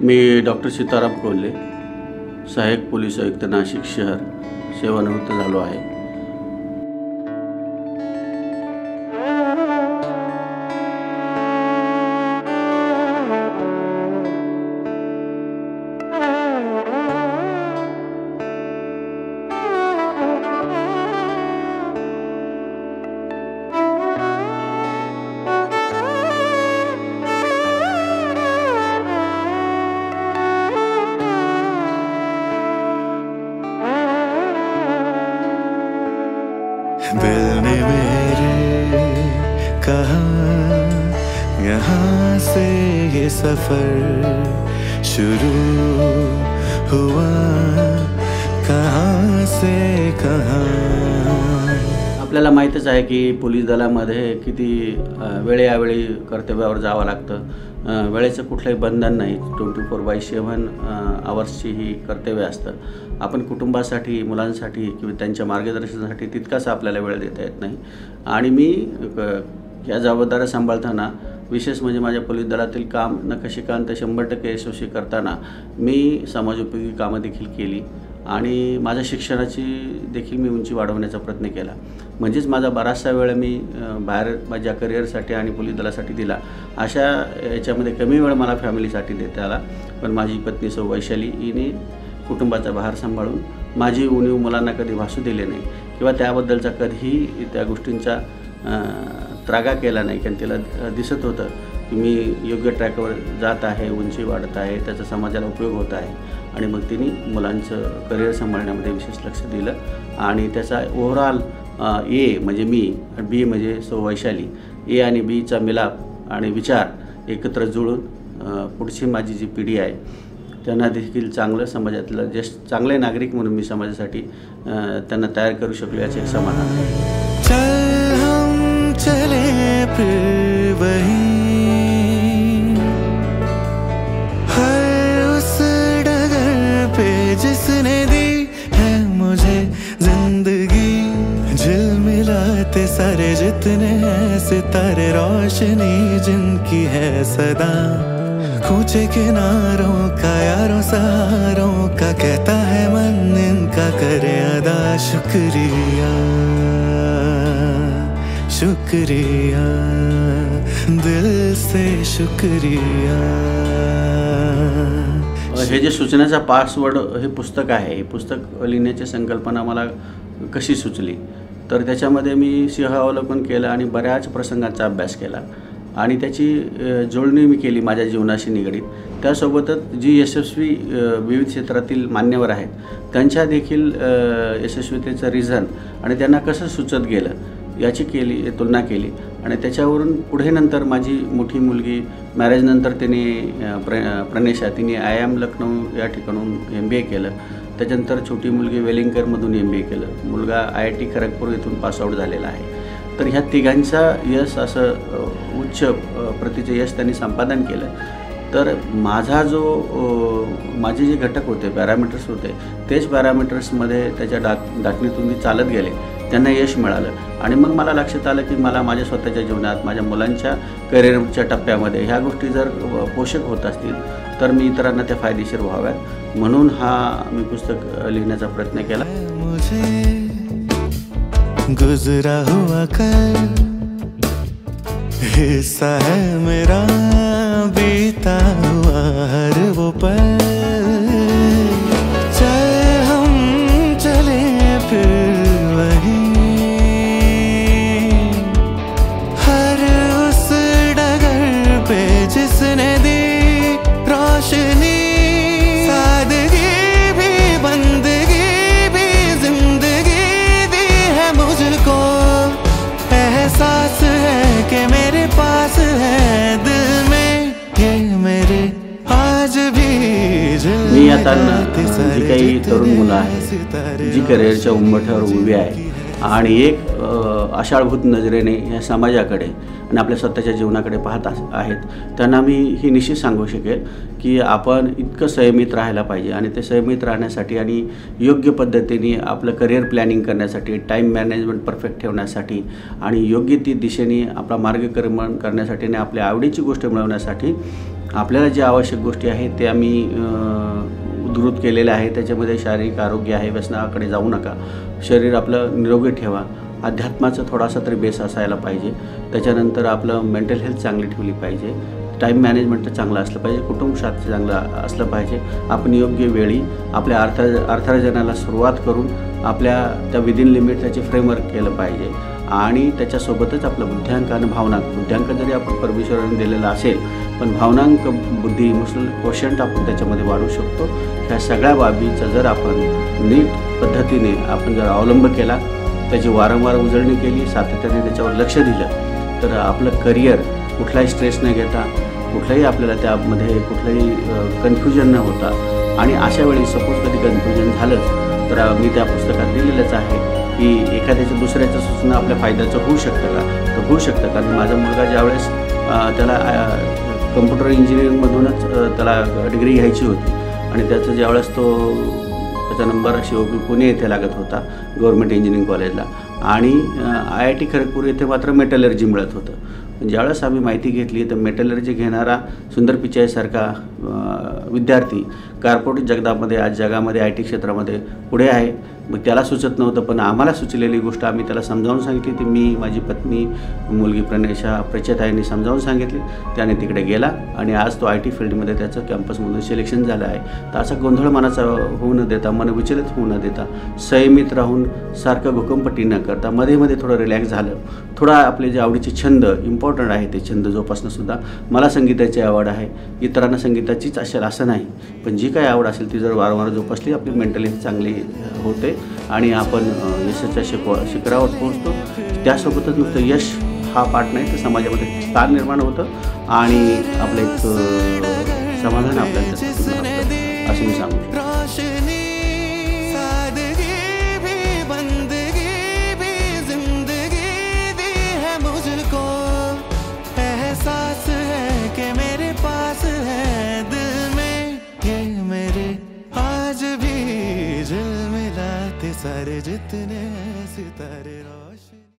मी doctor Sitaram Kolhe, सहाय्यक police आयुक्त नाशिक शहर, सेवानिवृत्त झालो आहे। दिल ने मेरे कहा यहाँ से ये सफर शुरू हुआ, कहाँ से कहाँ। आपल्याला माहीतच आहे की पोलीस दलामध्ये किती वेळोवेळी कर्तव्यावर जावं लागतं। वेळेचं कुठलंही बंधन नाही, 24/7 आवर्सची ही कर्तव्य असतं। आपण कुटुंबासाठी, मुलांसाठी किंवा त्यांच्या मार्गदर्शनासाठी तितकाच आपल्याला वेळ देता येत नाही। आणि मी या जबाबदाऱ्या सांभाळताना, विशेष म्हणजे माझ्या पोलीस दलातील काम नखशिकांत 100% यशस्वी करताना मी समाजोपयोगी कामं देखील केली आणि माझ्या शिक्षणाची देखील मी उंची वाढवण्याचा प्रयत्न केला। म्हणजेच माझा बराचसा वेळ मी बाहेर माझ्या करिअरसाठी आणि पोलीस दलासाठी दिला। अशा याच्यामध्ये कमी वेळ मला फॅमिलीसाठी देता आला। पण माझी पत्नी सौ वैशाली हिने कुटुंबाचा भार सांभाळून माझी उणीव मुलांना कधी भासू दिले नाही किंवा त्याबद्दलचा कधीही त्या गोष्टींचा त्रागा केला नाही, कारण तिला दिसत होतं की मी योग्य ट्रॅकवर जात आहे, उंची वाढत आहे, त्याचा समाजाला उपयोग होत आहे। आणि मग तिने मुलांचं करिअर सांभाळण्यामध्ये विशेष लक्ष दिलं आणि त्याचा ओव्हरऑल ए म्हणजे मी, बी म्हणजे सौ वैशाली, ए आणि बीचा मिलाप आणि विचार एकत्र जुळून पुढची माझी जी पिढी आहे त्यांना देखील चांगलं समाजातलं जे चांगले नागरिक म्हणून मी समाजासाठी त्यांना तयार करू शकलो याचे एक समाधान आहे। चल हम चले फिर वही, हर उस डगर पे जिसने दी है मुझे जिंदगी। झिलमिलाते सारे जितने हैं सितारे, रोशनी जिनकी है सदा। कूचे किनारों का, यारों सहारों का, कहता है मन इनका करे अदा। शुक्रिया शुक्रिया, दिल से शुक्रिया। हे जे सूचनेचा पासवर्ड हे पुस्तक आहे, हे पुस्तक लिहिण्याची संकल्पना मला कशी सुचली तर त्याच्यामध्ये मी सिंहावलोकन केलं आणि बऱ्याच प्रसंगांचा अभ्यास केला आणि त्याची जोडणी मी केली माझ्या जीवनाशी निगडीत। त्यासोबतच जी यशस्वी विविध क्षेत्रातील मान्यवर आहेत त्यांच्या देखील यशस्वीतेचं रिझन आणि त्यांना कसं सुचत गेलं याची तुलना केली आणि त्याच्यावरून पुढे नंतर माझी मोठी मुलगी मॅरेजनंतर तिने प्रणेशा तिने IIM लखनौ या ठिकाणून MBA केलं। त्याच्यानंतर छोटी मुलगी वेलिंगकरमधून MBA केलं। मुलगा IIT खरगपूर इथून पासआउट झालेला आहे। तर ह्या तिघांचा यश असं उच्च प्रतीचं यश त्यांनी संपादन केलं। तर माझा माझे जे घटक होते, पॅरामीटर्स होते, तेच पॅरामीटर्समध्ये त्याच्या दाखणीतून मी चालत गेले, त्यांना यश मिळालं आणि मग मला लक्षात आलं की मला माझ्या स्वतःच्या जीवनात, माझ्या मुलांच्या करिअरच्या टप्प्यामध्ये ह्या गोष्टी जर पोषक होत असतील तर मी इतरांना त्या फायदेशीर व्हाव्यात, म्हणून मी पुस्तक लिहिण्याचा प्रयत्न केला। गुजरा हुआ कल हिस्सा है मेरा, बीता हुआ हर वो पल। चल हम चले फिर वही, हर उस डगर पे जिसने दी रोशनी। सादगी भी बंदगी भी जिंदगी दी है मुझको, एहसास है कि मेरे पास है दिल में ये मेरे आज भी। मी आता जी काही तरुण मुलं आहेत जी करिअरच्या उंबरठ्यावर उभी आहे आणि एक आशाळभूत नजरेने या समाजाकडे आणि आपल्या स्वतःच्या जीवनाकडे पाहत आहेत, त्यांना मी ही निश्चित सांगू शकेल की आपण इतकं संयमित राहायला पाहिजे आणि ते संयमित राहण्यासाठी आणि योग्य पद्धतीने आपलं करिअर प्लॅनिंग करण्यासाठी, टाईम मॅनेजमेंट परफेक्ट ठेवण्यासाठी आणि योग्य ती दिशेने आपला मार्गक्रमण करण्यासाठी आणि आपल्या आवडीची गोष्ट मिळवण्यासाठी आपल्याला जे आवश्यक गोष्टी आहेत त्या मी द्रुत केलेल्या आहे. त्याच्यामध्ये शारीरिक आरोग्य आहे, व्यसनाकडे जाऊ नका, शरीर आपलं निरोगी ठेवा, अध्यात्माचा थोडासा तरी बेस असायला पाहिजे, त्याच्यानंतर आपलं मेंटल हेल्थ चांगली ठेवली पाहिजे, टाईम मॅनेजमेंट चांगलं असलं पाहिजे, कुटुंबशास्त्र चांगलं असलं पाहिजे. आपण योग्य वेळी आपल्या अर्थार्जनाला सुरुवात करून आपल्या त्या विदिन लिमिट त्याचे फ्रेमवर्क केलं पाहिजे आणि त्याच्यासोबतच आपलं बुद्ध्यांक आणि भावनांक. बुद्ध्यांक जरी आपण परमेश्वराने दिलेला असेल पण भावनांक, बुद्धी, इमोशनल क्वोशंट आपण त्याच्यामध्ये वाढवू शकतो. ह्या सगळ्या बाबीचा जर आपण नीट पद्धतीने आपण जर अवलंब केला, त्याची वारंवार उजळणी केली, सातत्याने त्याच्यावर लक्ष दिलं तर आपलं करिअर कुठलाही स्ट्रेस न घेता, कुठलाही आपल्याला त्यामध्ये कुठलंही कन्फ्युजन न होता आणि अशा वेळी सपोज कधी कन्फ्युजन झालंच तर मी त्या पुस्तकात दिलेलंच आहे की एखाद्याचं दुसऱ्याचं सूचना आपल्या फायद्याचं होऊ शकतं का, तर होऊ शकतं. कारण माझा मुलगा ज्यावेळेस त्याला कम्प्युटर इंजिनिअरिंगमधूनच त्याला डिग्री घ्यायची होती आणि त्याचं ज्यावेळेस त्याचा नंबर शिवपी पुणे येथे लागत होता गव्हर्मेंट इंजिनिअरिंग कॉलेजला आणि IIT खरगपूर येथे मात्र मेटलर्जी मिळत होतं. ज्यावेळेस आम्ही माहिती घेतली तर मेटलर्जी घेणारा सुंदर पिचाईसारखा विद्यार्थी कॉर्पोरेट जगतामध्ये आज जगामध्ये IT क्षेत्रामध्ये पुढे आहे. मग त्याला सुचत नव्हतं पण आम्हाला सुचलेली गोष्ट आम्ही त्याला समजावून सांगितली. ती मी, माझी पत्नी, मुलगी प्रणेशा, प्रचेताईंनी समजावून सांगितली. त्याने तिकडे गेला आणि आज तो IT फील्डमध्ये त्याचं कॅम्पसमधून सिलेक्शन झालं आहे. तर असा गोंधळ मनाचा होऊ न देता, मन विचलित होऊ न देता, संयमित राहून सारखं भूकंपट्टी न करता मध्ये मध्ये थोडं रिलॅक्स झालं. थोडा आपले जे आवडीचे छंद इम्पॉर्टंट आहे ते छंद जोपासणंसुद्धा. मला संगीताची आवड आहे, इतरांना संगीताचीच असेल असं नाही, पण जी काही आवड असेल ती जर वारंवार जोपासली आपली मेंटल हेल्थ चांगली होते आणि आपण यशाच्या शिखरावर पोहोचतो. त्यासोबतच नुसतं यश हा पाठ नाही तर समाजामध्ये स्थान निर्माण होतं आणि आपलं एक समाधान आपल्याला असं मी सांगू शकतो. सारे जितने सितारे रोशन